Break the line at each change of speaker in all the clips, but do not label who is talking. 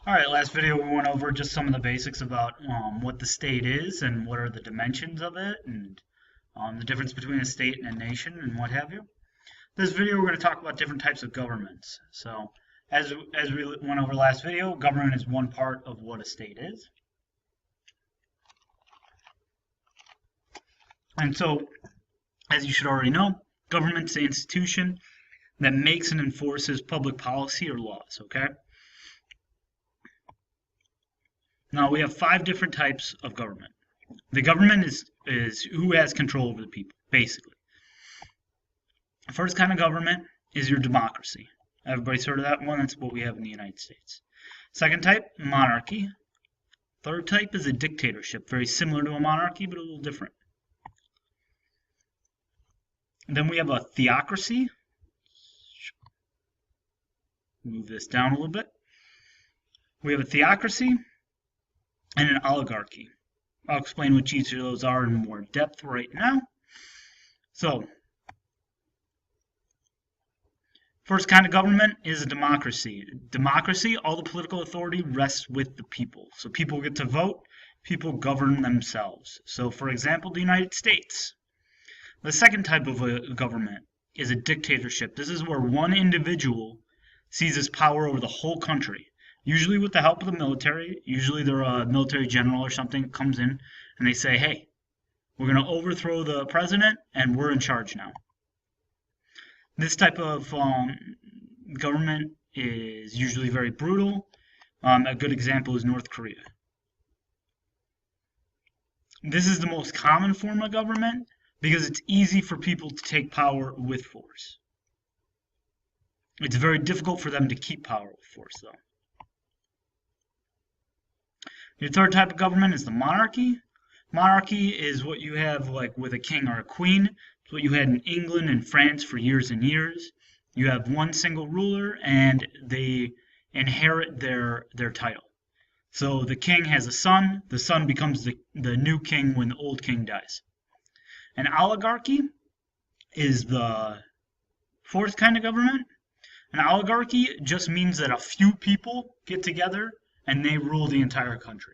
Alright, last video we went over just some of the basics about what the state is and what are the dimensions of it and the difference between a state and a nation and what have you. This video we're going to talk about different types of governments. So as we went over last video, government is one part of what a state is. And so, as you should already know, government's the institution that makes and enforces public policy or laws, okay? Now we have 5 different types of government. The government is who has control over the people, basically. The first kind of government is your democracy. Everybody's heard of that one? That's what we have in the United States. Second type, monarchy. Third type is a dictatorship, very similar to a monarchy, but a little different. Then we have a theocracy. Move this down a little bit. We have a theocracy and an oligarchy. I'll explain what each of those are in more depth right now. So, first kind of government is a democracy. Democracy, all the political authority rests with the people. So people get to vote, people govern themselves. So for example, the United States. The second type of a government is a dictatorship. This is where one individual seizes power over the whole country. Usually with the help of the military. Usually they're a military general or something comes in and they say, hey, we're going to overthrow the president and we're in charge now. This type of government is usually very brutal. A good example is North Korea. This is the most common form of government because it's easy for people to take power with force. It's very difficult for them to keep power with force, though. Your third type of government is the monarchy. Monarchy is what you have like with a king or a queen. It's what you had in England and France for years and years. You have one single ruler and they inherit their title. So the king has a son. The son becomes the new king when the old king dies. An oligarchy is the fourth kind of government. An oligarchy just means that a few people get together and they rule the entire country.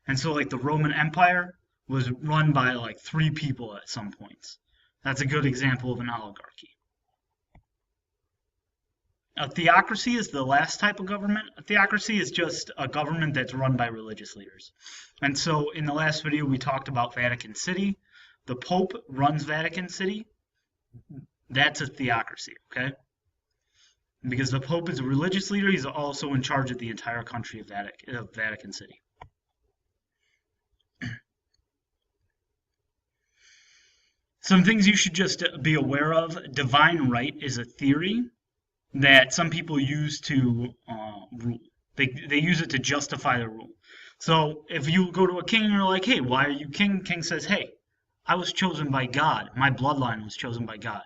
And so like the Roman Empire was run by like 3 people at some points. That's a good example of an oligarchy. A theocracy is the last type of government. A theocracy is just a government that's run by religious leaders. And so in the last video we talked about Vatican City. The Pope runs Vatican City. That's a theocracy, okay? Because the Pope is a religious leader, he's also in charge of the entire country of Vatican City. Some things you should just be aware of. Divine right is a theory that some people use to rule. They use it to justify the rule. So if you go to a king and you're like, hey, why are you king? King says, hey, I was chosen by God. My bloodline was chosen by God.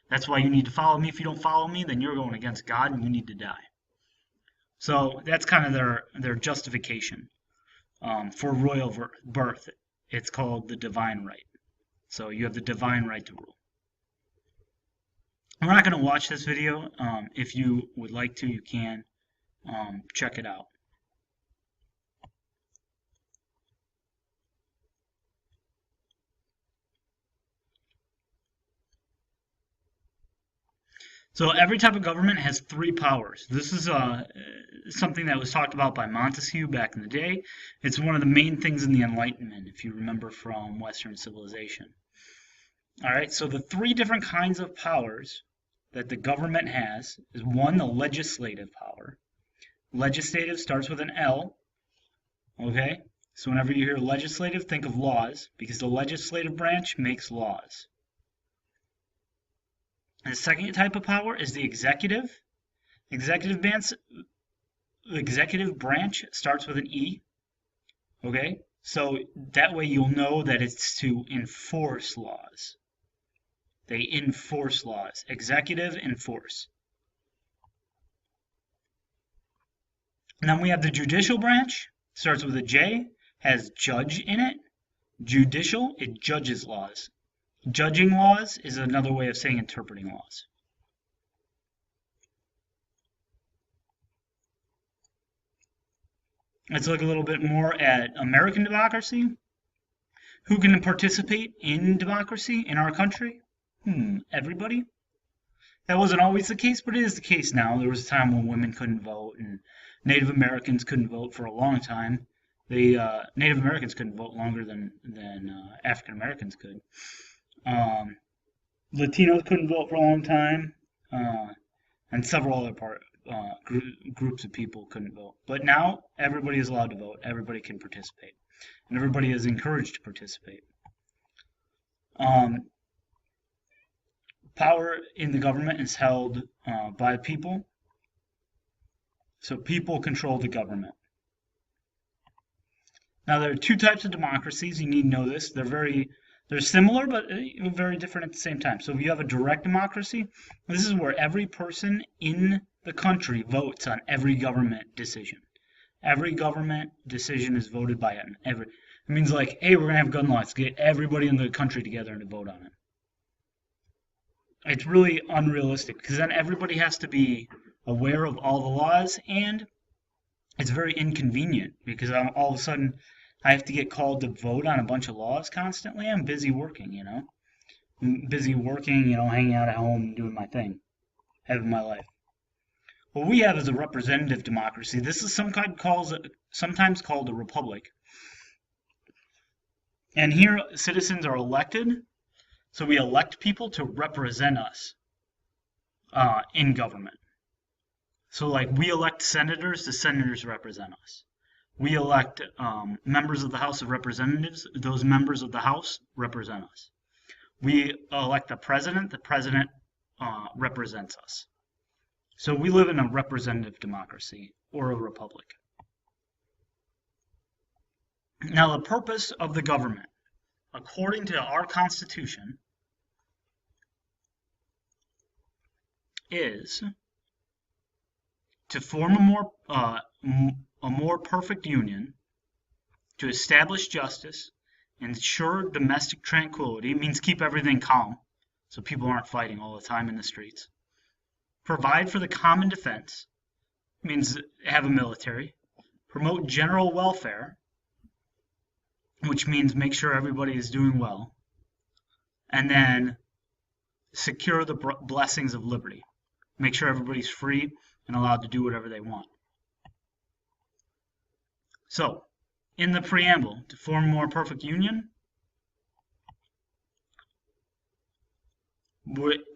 That's why you need to follow me. If you don't follow me, then you're going against God and you need to die. So that's kind of their justification for royal birth. It's called the divine right. So you have the divine right to rule. We're not going to watch this video. If you would like to, you can check it out. So every type of government has 3 powers. This is something that was talked about by Montesquieu back in the day. It's one of the main things in the Enlightenment, if you remember from Western civilization. All right, so the 3 different kinds of powers that the government has is 1, the legislative power. Legislative starts with an L, okay? So whenever you hear legislative, think of laws, because the legislative branch makes laws. The second type of power is the executive. Executive branch starts with an E. Okay, so that way you'll know that it's to enforce laws. They enforce laws. Executive, enforce. And then we have the judicial branch. Starts with a J, has judge in it. Judicial, it judges laws. Judging laws is another way of saying interpreting laws. Let's look a little bit more at American democracy. Who can participate in democracy in our country? Everybody. That wasn't always the case, but it is the case now. There was a time when women couldn't vote and Native Americans couldn't vote for a long time. Native Americans couldn't vote longer than African Americans could. Um, Latinos couldn't vote for a long time, and several other groups of people couldn't vote. But now everybody is allowed to vote. Everybody can participate, and everybody is encouraged to participate. Um, Power in the government is held by people, so people control the government. Now there are two types of democracies. You need to know this. They're similar, but very different at the same time. So if you have a direct democracy, this is where every person in the country votes on every government decision. Every government decision is voted by every. It means like, hey, we're gonna have gun laws. Get everybody in the country together and to vote on it. It's really unrealistic because then everybody has to be aware of all the laws, and it's very inconvenient because all of a sudden I have to get called to vote on a bunch of laws constantly. I'm busy working, I'm busy working, hanging out at home, doing my thing, having my life. What we have is a representative democracy. This is sometimes called a republic. And here citizens are elected, so we elect people to represent us in government. So like we elect senators, the senators represent us. We elect members of the House of Representatives, those members of the House represent us. We elect the president represents us. So we live in a representative democracy or a republic. Now the purpose of the government, according to our Constitution, is to form a more perfect union, to establish justice, ensure domestic tranquility. It means keep everything calm, so people aren't fighting all the time in the streets. Provide for the common defense, means have a military. Promote general welfare, which means make sure everybody is doing well. And then secure the blessings of liberty. Make sure everybody's free and allowed to do whatever they want. So, in the preamble, to form a more perfect union,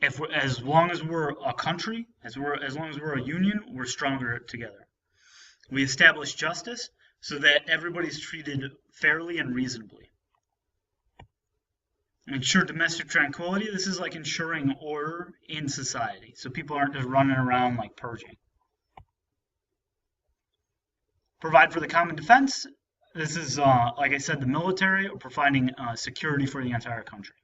as long as we're a country, as long as we're a union, we're stronger together. We establish justice so that everybody's treated fairly and reasonably. Ensure domestic tranquility. This is like ensuring order in society, so people aren't just running around like purging. Provide for the common defense. This is, like I said, the military, or providing security for the entire country.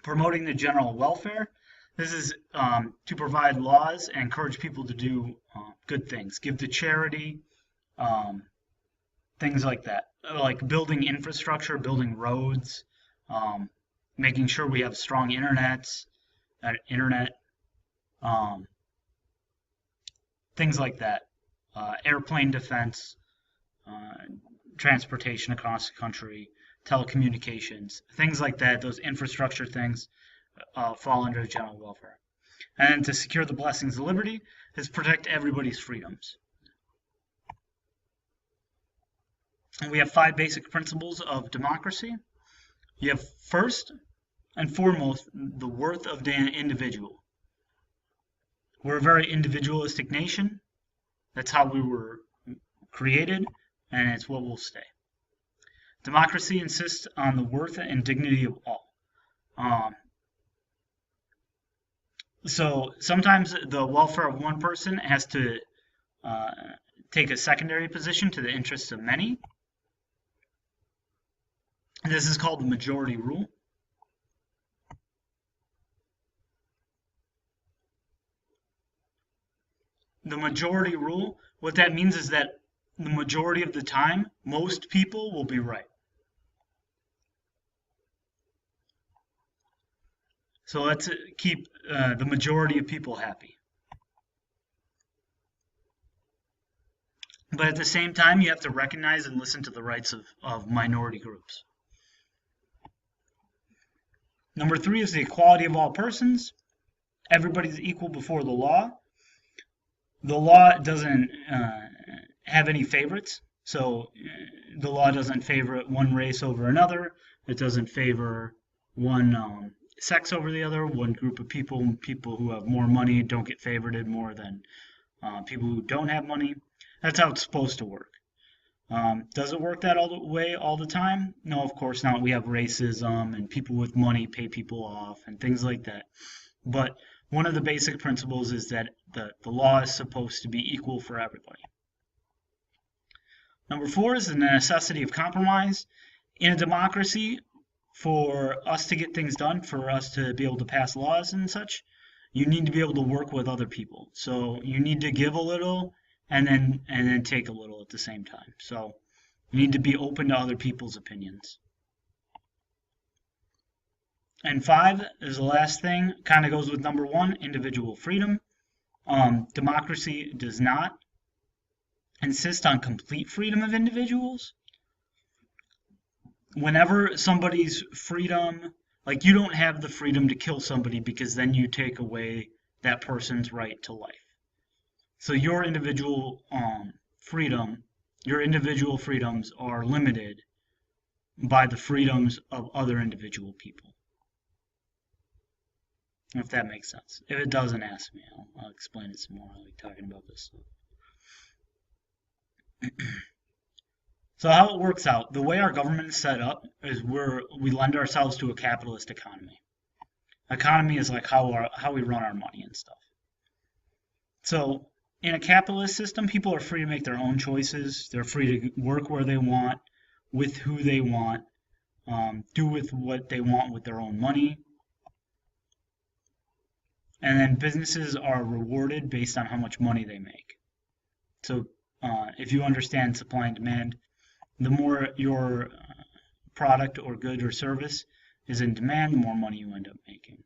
Promoting the general welfare. This is to provide laws and encourage people to do good things. Give to charity, things like that. Like building infrastructure, building roads, making sure we have strong internet, things like that. Airplane defense, transportation across the country, telecommunications, things like that. Those infrastructure things fall under general welfare. And to secure the blessings of liberty is protect everybody's freedoms. And we have 5 basic principles of democracy. You have first and foremost the worth of the individual. We're a very individualistic nation. That's how we were created, and it's what will stay. Democracy insists on the worth and dignity of all. So sometimes the welfare of one person has to take a secondary position to the interests of many. This is called the majority rule. The majority rule, what that means is that the majority of the time, most people will be right. So let's keep the majority of people happy. But at the same time, you have to recognize and listen to the rights of minority groups. Number three is the equality of all persons. Everybody's equal before the law. The law doesn't have any favorites. So the law doesn't favor one race over another. It doesn't favor one sex over the other. One group of people, people who have more money, don't get favored more than people who don't have money. That's how it's supposed to work. Does it work that all the way all the time? No, of course not. We have racism and people with money pay people off and things like that. But one of the basic principles is that the law is supposed to be equal for everybody. Number four is the necessity of compromise. In a democracy, for us to get things done, for us to be able to pass laws and such, you need to be able to work with other people. So you need to give a little and then take a little at the same time. So you need to be open to other people's opinions. And five is the last thing, kind of goes with number one, individual freedom. Democracy does not insist on complete freedom of individuals. Whenever somebody's freedom, like you don't have the freedom to kill somebody because then you take away that person's right to life. So your individual your individual freedoms are limited by the freedoms of other individual people. If that makes sense. If it doesn't, ask me. I'll explain it some more. I like talking about this stuff. So how it works out, the way our government is set up is we lend ourselves to a capitalist economy. Economy is like how we run our money and stuff. So in a capitalist system, people are free to make their own choices. They're free to work where they want, with who they want, do with what they want with their own money. And then businesses are rewarded based on how much money they make. So if you understand supply and demand, the more your product or good or service is in demand, the more money you end up making.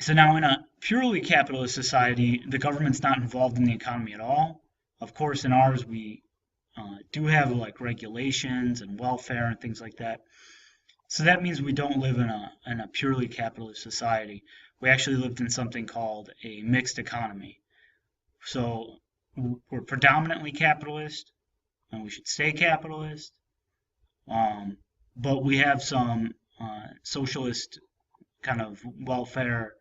So now in a purely capitalist society, the government's not involved in the economy at all. Of course, in ours, we do have like regulations and welfare and things like that. So that means we don't live in a purely capitalist society. We actually lived in something called a mixed economy. So we're predominantly capitalist, and we should stay capitalist. But we have some socialist kind of welfare,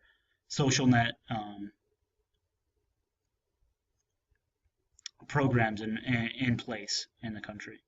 social net programs in place in the country.